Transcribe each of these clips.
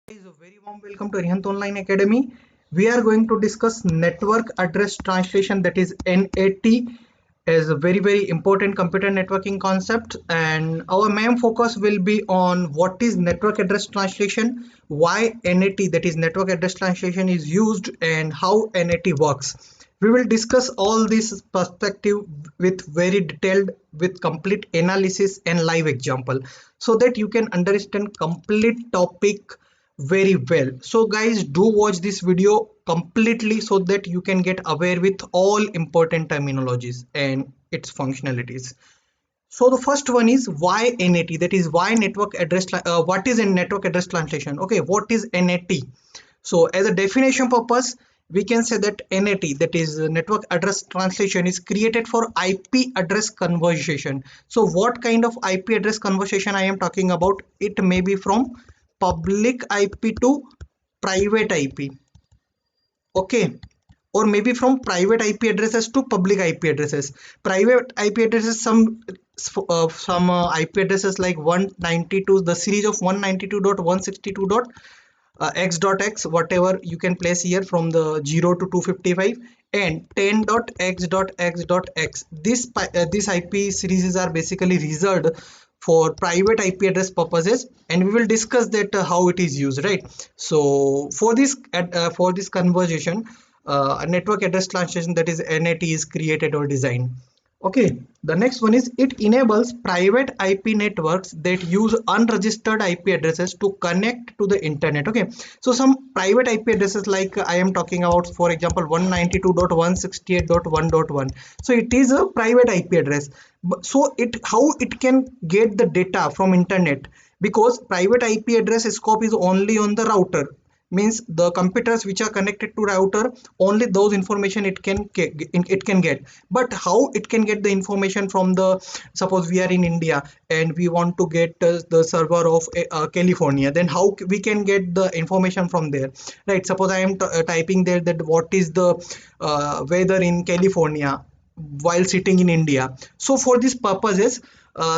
Guys, a very warm welcome to Arihant Online Academy. We are going to discuss network address translation, that is NAT, as a very important computer networking concept, and our main focus will be on what is network address translation, why NAT, that is network address translation, is used, and how NAT works. We will discuss all this perspective with very detailed, with complete analysis and live example, so that you can understand complete topic very well. So guys, do watch this video completely so that you can get aware with all important terminologies and its functionalities. So the first one is why NAT, that is why network address what is a network address translation. Okay, what is NAT? So as a definition purpose, we can say that NAT, that is network address translation, is created for IP address conversion. So what kind of IP address conversion I am talking about? It may be from public IP to private IP, okay, or maybe from private IP addresses to public IP addresses. Private IP addresses, some IP addresses like 192, the series of 192.162.x.x, whatever you can place here from the 0 to 255, and 10.x.x.x. This IP series are basically reserved for private IP address purposes, and we will discuss that how it is used, right? So for this conversation, a network address translation, that is NAT, is created or designed. Okay, the next one is it enables private IP networks that use unregistered IP addresses to connect to the internet. Okay, so some private IP addresses, like I am talking about, for example, 192.168.1.1. So it is a private IP address. So how it can get the data from internet, because private IP address scope is only on the router, means the computers which are connected to router, only those information it can get. But how it can get the information from the, suppose we are in India and we want to get the server of California, then how we can get the information from there, right? Suppose I am typing there that what is the weather in California while sitting in India. So for these purposes,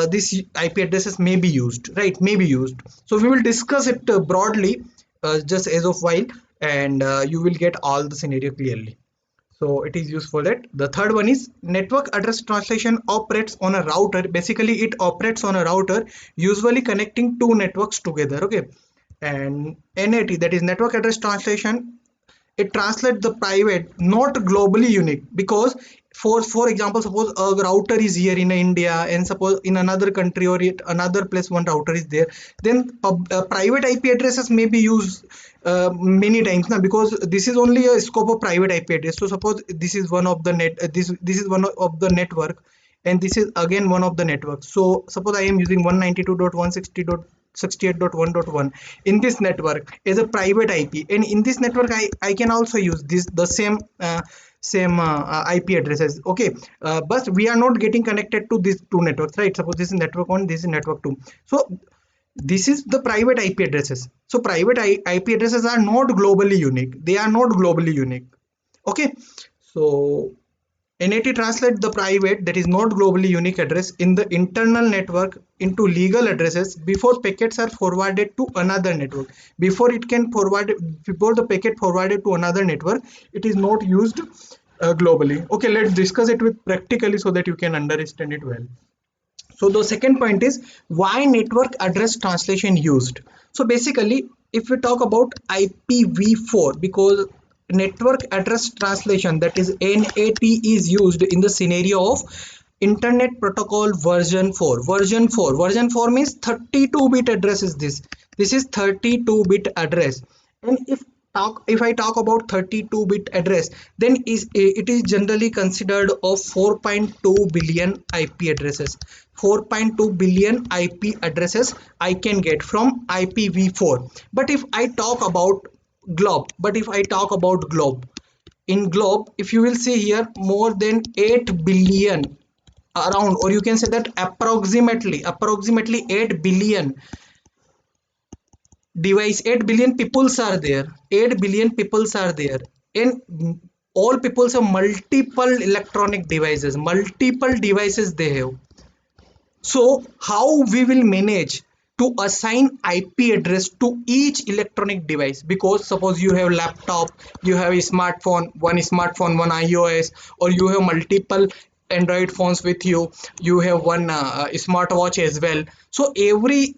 this IP addresses may be used, right? May be used. So we will discuss it broadly, just as of while, and you will get all the scenario clearly. So it is used for that. The third one is network address translation operates on a router. Basically it operates on a router, usually connecting two networks together. Okay, and NAT, that is network address translation, it translates the private, not globally unique, because for example, suppose a router is here in India, and suppose in another country or another place one router is there, then private IP addresses may be used many times now, because this is only a scope of private IP address. So suppose this is one of the this is one of the network, and this is again one of the networks. So suppose I am using 192.168.1.1 in this network as a private IP, and in this network I can also use this the same IP addresses. Okay, but we are not getting connected to these two networks, right? Suppose this is network 1, this is network 2. So this is the private IP addresses. So private IP addresses are not globally unique, they are not globally unique. Okay, so NAT translates the private, that is not globally unique address in the internal network into legal addresses before packets are forwarded to another network. Before the packet forwarded to another network, it is not used globally. Okay, let's discuss it with practically so that you can understand it well. So the second point is why network address translation used. So basically, if we talk about IPv4, because network address translation, that is NAT, is used in the scenario of Internet Protocol version 4. Version 4 means 32-bit address is this. This is 32-bit address. And if I talk about 32-bit address, then it is generally considered of 4.2 billion IP addresses. 4.2 billion IP addresses I can get from IPv4. But if I talk about globe, in globe, if you will see here, more than 8 billion around, or you can say that approximately 8 billion device, 8 billion peoples are there, 8 billion peoples are there, and all peoples have multiple electronic devices, multiple devices they have. So how we will manage to assign IP address to each electronic device. Because suppose you have laptop, you have a smartphone, one iOS, or you have multiple Android phones with you, you have one smartwatch as well. So every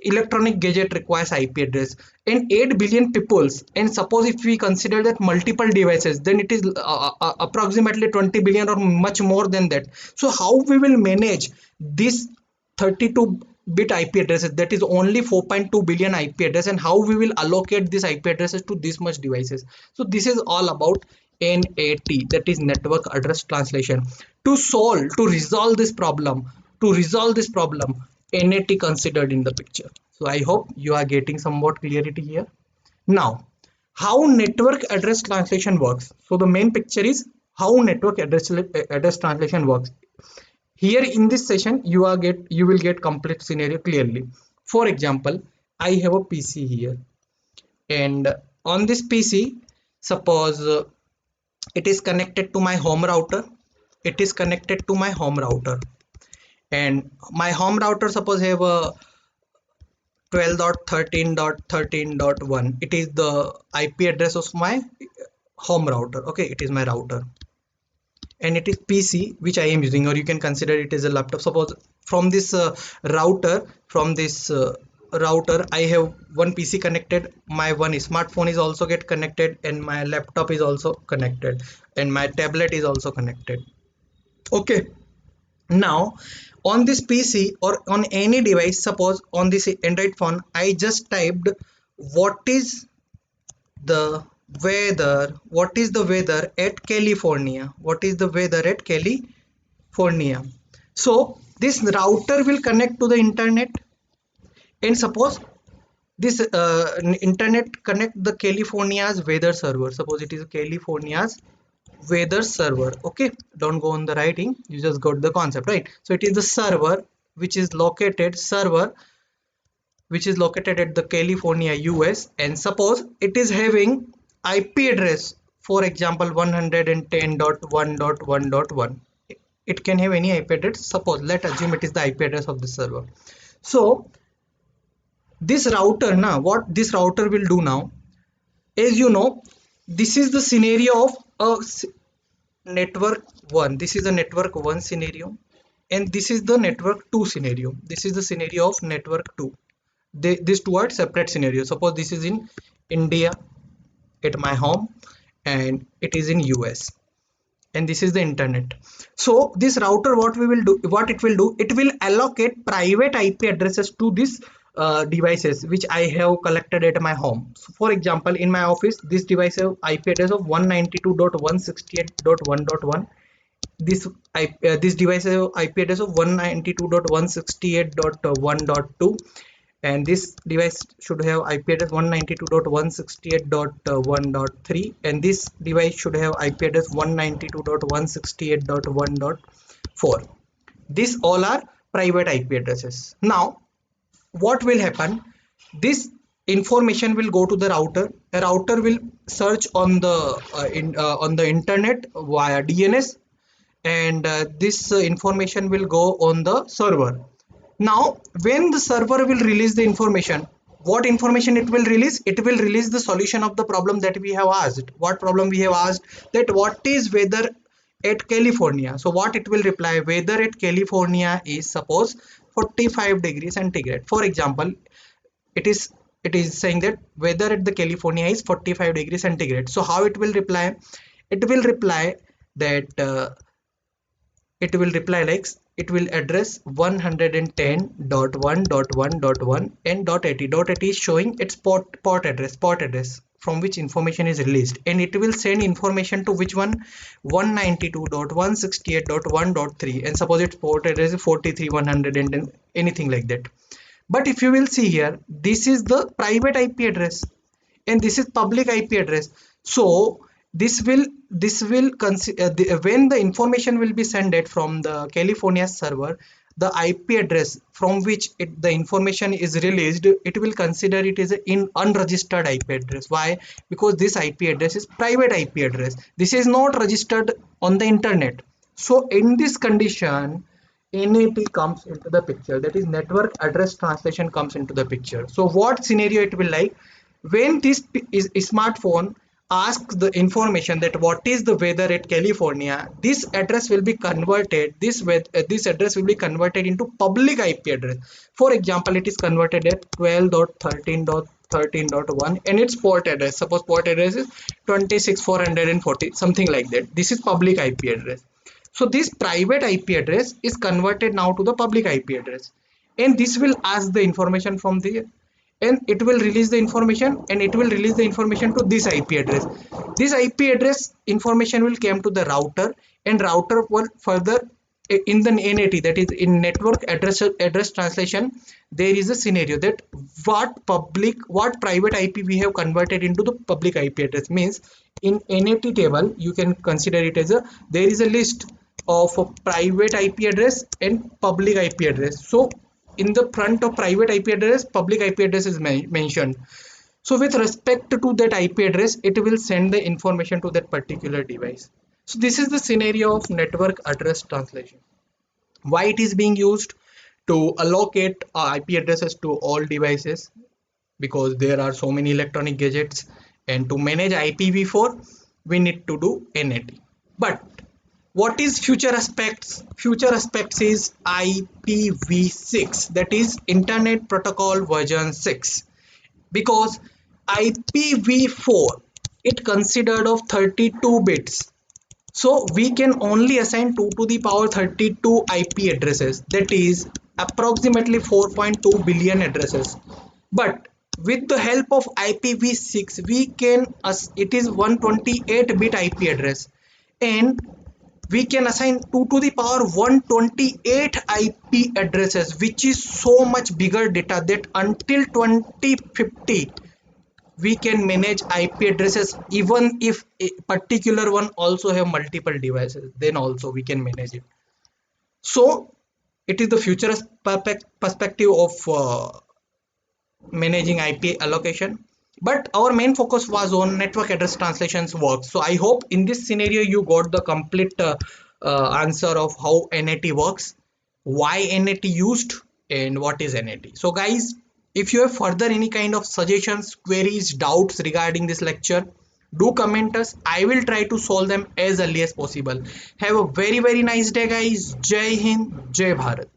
electronic gadget requires IP address, and 8 billion peoples. And suppose if we consider that multiple devices, then it is approximately 20 billion or much more than that. So how we will manage this 32-bit IP addresses, that is only 4.2 billion IP address, and how we will allocate these IP addresses to this much devices? So this is all about NAT, that is network address translation. To resolve this problem, NAT considered in the picture. So I hope you are getting somewhat clarity here. Now, how network address translation works. So the main picture is how network address translation works. Here in this session, you will get complete scenario clearly. For example, I have a PC here, and on this PC, suppose it is connected to my home router. It is connected to my home router, and my home router suppose have a 12.13.13.1. It is the IP address of my home router. Okay, it is my router, and it is PC which I am using, or you can consider it as a laptop. Suppose from this router, I have one PC connected, my one smartphone is also get connected, and my laptop is also connected, and my tablet is also connected. Okay, now on this PC or on any device, suppose on this Android phone, I just typed what is the what is the weather at California, what is the weather at California. So this router will connect to the internet, and suppose this internet connect the California's weather server. Suppose it is California's weather server. Okay, don't go on the writing, you just got the concept, right? So it is the server which is located at the California, US, and suppose it is having IP address, for example 110.1.1.1. It can have any IP address. Suppose let's assume it is the IP address of the server. So this router, now what this router will do now, as you know, this is the scenario of network 1. This is the network 1 scenario, and this is the network 2 scenario. This is the scenario of network 2. These two are separate scenarios. Suppose this is in India at my home, and it is in US, and this is the internet. So this router, what it will do, it will allocate private IP addresses to this devices which I have collected at my home. So for example, in my office, this device have IP address of 192.168.1.1. This device has IP address of 192.168.1.2, and this device should have IP address 192.168.1.3, and this device should have IP address 192.168.1.4. These all are private IP addresses. Now what will happen, this information will go to the router. A router will search on the internet via DNS, and this information will go on the server. Now when the server will release the information, what information it will release? It will release the solution of the problem that we have asked. What problem we have asked? That what is weather at California. So what it will reply, weather at California is suppose 45 degrees centigrade. For example, it is saying that weather at the California is 45 degrees centigrade. So how it will reply? It will reply that it will reply like, it will address 110.1.1.1 and .80 is showing its port address from which information is released, and it will send information to which one, 192.168.1.3, and suppose its port address is 43.100 and anything like that. But if you will see here, this is the private IP address and this is public IP address. So when the information will be sent from the California server, the IP address from which the information is released, it will consider it as an unregistered IP address. Why? Because this IP address is private IP address. This is not registered on the internet. So in this condition, NAT comes into the picture, that is network address translation comes into the picture. So what scenario it will like, when this is smartphone asks the information that what is the weather at California, this address will be converted, this address will be converted into public IP address. For example, it is converted at 12.13.13.1 and its port address, suppose port address is 26440 something like that. This is public IP address. So this private IP address is converted now to the public IP address, and this will ask the information from the, and it will release the information, and it will release the information to this IP address. This IP address information will come to the router, and router will further in the NAT, that is in network address translation. There is a scenario that what private IP we have converted into the public IP address means, in NAT table you can consider it as a, there is a list of a private IP address and public IP address. So in the front of private IP address, public IP address is mentioned. So with respect to that IP address, it will send the information to that particular device. So this is the scenario of network address translation. Why it is being used? To allocate IP addresses to all devices, because there are so many electronic gadgets, and to manage IPv4 we need to do NAT. But what is future aspects? Future aspects is IPv6, that is Internet Protocol version 6, because IPv4 it considered of 32 bits, so we can only assign 2 to the power 32 IP addresses, that is approximately 4.2 billion addresses. But with the help of IPv6 we can, it is 128 bit IP address, and we can assign 2 to the power 128 IP addresses, which is so much bigger data that until 2050 we can manage IP addresses. Even if a particular one also have multiple devices, then also we can manage it. So it is the future perspective of managing IP allocation, but our main focus was on network address translations work. So I hope in this scenario you got the complete answer of how NAT works, why NAT used, and what is NAT. So guys, if you have further any kind of suggestions, queries, doubts regarding this lecture, do comment us. I will try to solve them as early as possible. Have a very nice day guys. Jai Hind, Jai Bharat.